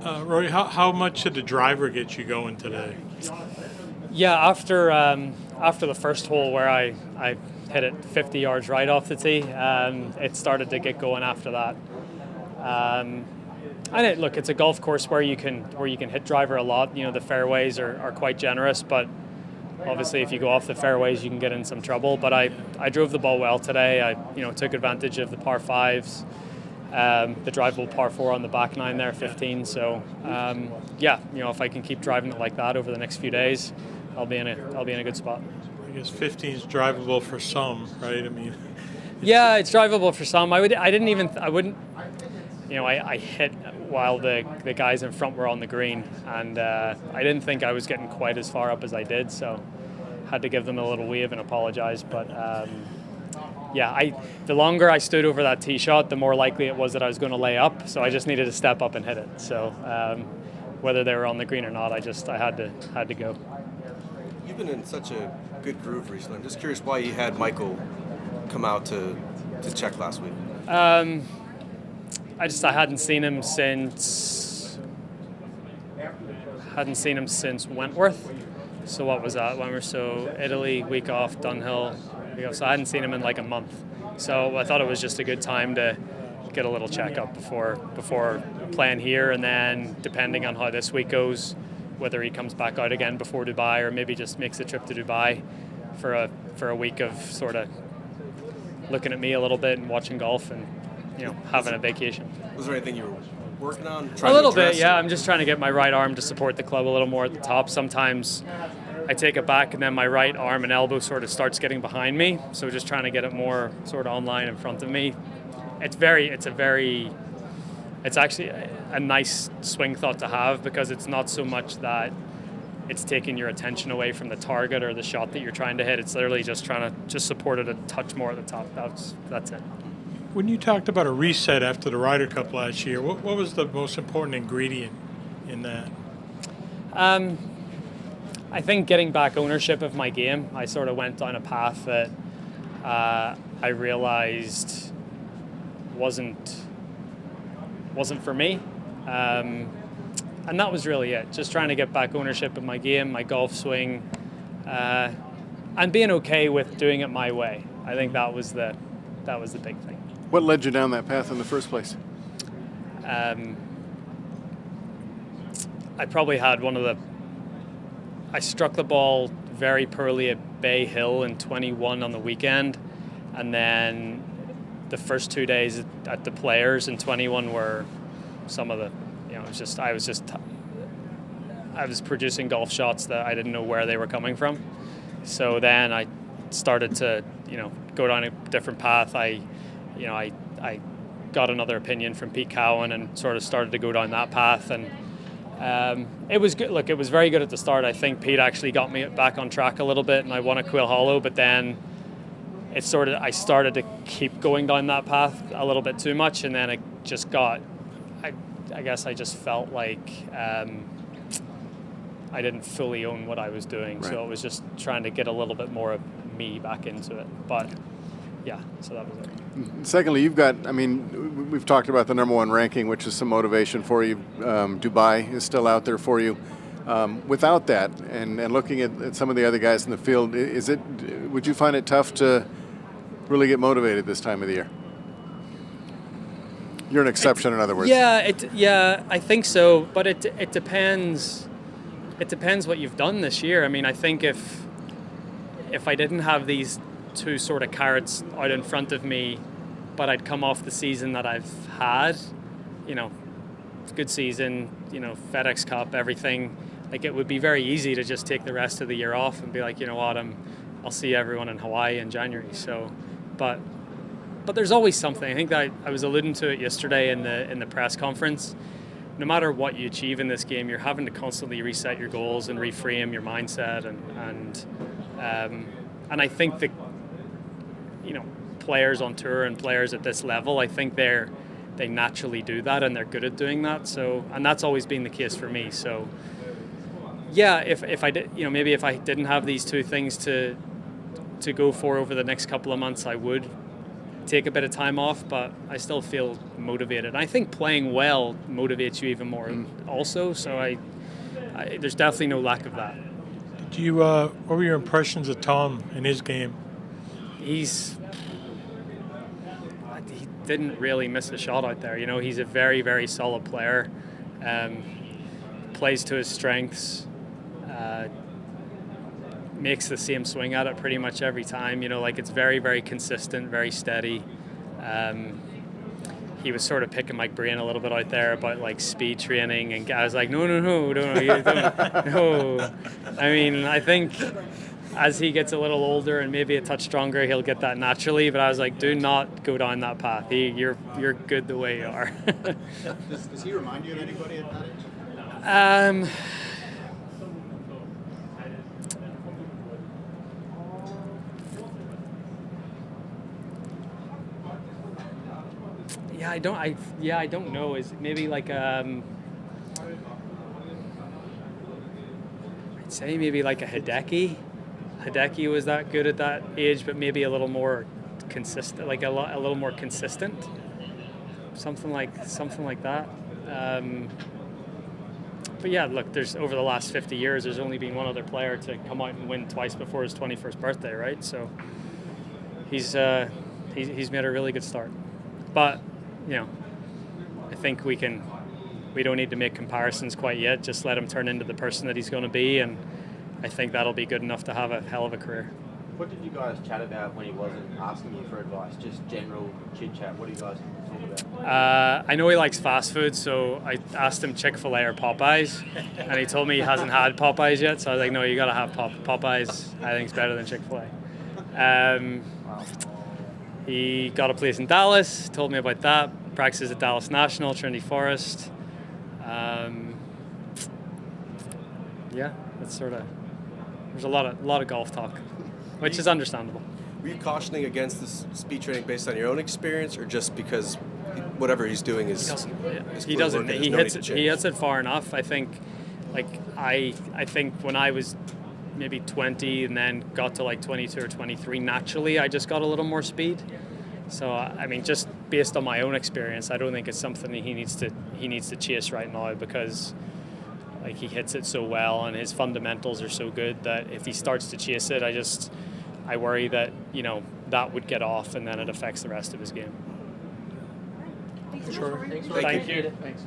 Rory, how much did the driver get you going today? Yeah, after the first hole where I hit it 50 yards right off the tee, it started to get going after that. And look, it's a golf course where you can hit driver a lot. The fairways are quite generous, but obviously if you go off the fairways, you can get in some trouble. But I drove the ball well today. I took advantage of the par fives, the drivable par 4 on the back nine there, 15. So if I can keep driving it like that over the next few days, I'll be in a good spot. I guess 15 is drivable for some, right? I mean, yeah, it's drivable for some. I hit while the guys in front were on the green, and I didn't think I was getting quite as far up as I did, so had to give them a little wave and apologize. But the longer I stood over that tee shot, the more likely it was that I was going to lay up. So I just needed to step up and hit it. So whether they were on the green or not, I had to go. You've been in such a good groove recently. I'm just curious why you had Michael come out to check last week. I hadn't seen him since Wentworth. So what was that? Italy, week off, Dunhill. So I hadn't seen him in like a month. So I thought it was just a good time to get a little checkup before playing here, and then depending on how this week goes, whether he comes back out again before Dubai or maybe just makes a trip to Dubai for a week of sort of looking at me a little bit and watching golf and having a vacation. Was there anything you were working on? A little bit, yeah. I'm just trying to get my right arm to support the club a little more at the top. Sometimes I take it back and then my right arm and elbow sort of starts getting behind me. So just trying to get it more sort of online in front of me. It's actually a nice swing thought to have, because it's not so much that it's taking your attention away from the target or the shot that you're trying to hit. It's literally just trying to just support it a touch more at the top. That's it. When you talked about a reset after the Ryder Cup last year, what was the most important ingredient in that? I think getting back ownership of my game. I sort of went down a path that I realized wasn't for me. And that was really it. Just trying to get back ownership of my game, my golf swing, and being okay with doing it my way. I think that was the big thing. What led you down that path in the first place? I probably had I struck the ball very poorly at Bay Hill in 21 on the weekend, and then the first 2 days at the Players in 21 were some of the, I was producing golf shots that I didn't know where they were coming from. So then I started to, go down a different path. I got another opinion from Pete Cowan and sort of started to go down that path. And it was good. Look, it was very good at the start. I think Pete actually got me back on track a little bit, and I won at Quail Hollow. But then I started to keep going down that path a little bit too much, and then it just got. I guess I just felt like I didn't fully own what I was doing, right. So it was just trying to get a little bit more of me back into it. But yeah, so that was it. Secondly, we've talked about the number one ranking, which is some motivation for you. Dubai is still out there for you. Without that, and looking at some of the other guys in the field, would you find it tough to really get motivated this time of the year? You're an exception, in other words. Yeah, I think so. But it depends. It depends what you've done this year. I think if I didn't have these two sort of carrots out in front of me, but I'd come off the season that I've had, good season, FedEx Cup, everything. Like, it would be very easy to just take the rest of the year off and be like, you know what, I'll see everyone in Hawaii in January. So, but there's always something. I think that I was alluding to it yesterday in the press conference. No matter what you achieve in this game, you're having to constantly reset your goals and reframe your mindset, and I think the players on tour and players at this level, I think they naturally do that, and they're good at doing that. So, and that's always been the case for me. So, yeah, if I did, maybe if I didn't have these two things to go for over the next couple of months, I would take a bit of time off, but I still feel motivated. I think playing well motivates you even more also, so there's definitely no lack of that. Do you, what were your impressions of Tom in his game? He didn't really miss a shot out there. You know, he's a very, very solid player. Plays to his strengths. Makes the same swing at it pretty much every time. You know, like it's very, very consistent, very steady. He was sort of picking my brain a little bit out there about like speed training, and I was like, no, you don't, no. I mean, I think as he gets a little older and maybe a touch stronger, he'll get that naturally. But I was like, do not go down that path. You're good the way you are. Does he remind you of anybody at that age? I don't know. Is maybe like I'd say maybe like a Hideki. Hideki was that good at that age, but maybe a little more consistent, like a little more consistent. Something like that. But yeah, look, there's over the last 50 years, there's only been one other player to come out and win twice before his 21st birthday, right? So he's made a really good start. But you know, I think we don't need to make comparisons quite yet. Just let him turn into the person that he's going to be, and I think that'll be good enough to have a hell of a career. What did you guys chat about when he wasn't asking you for advice? Just general chit chat. What do you guys talk about? I know he likes fast food, so I asked him Chick-fil-A or Popeyes, and he told me he hasn't had Popeyes yet. So I was like, no, you got to have Popeyes. I think it's better than Chick-fil-A. He got a place in Dallas, told me about that, practices at Dallas National, Trinity Forest. That's sort of, there's a lot of golf talk, which is understandable. Were you cautioning against this speed training based on your own experience, or just because whatever he's doing is he doesn't. He hits it far enough. I think, like I think when I was maybe 20 and then got to like 22 or 23, naturally I just got a little more speed. So I mean, just based on my own experience, I don't think it's something that he needs to chase right now, because like he hits it so well and his fundamentals are so good that if he starts to chase it, I worry that, you know, that would get off and then it affects the rest of his game. Sure. Thank you. Thanks.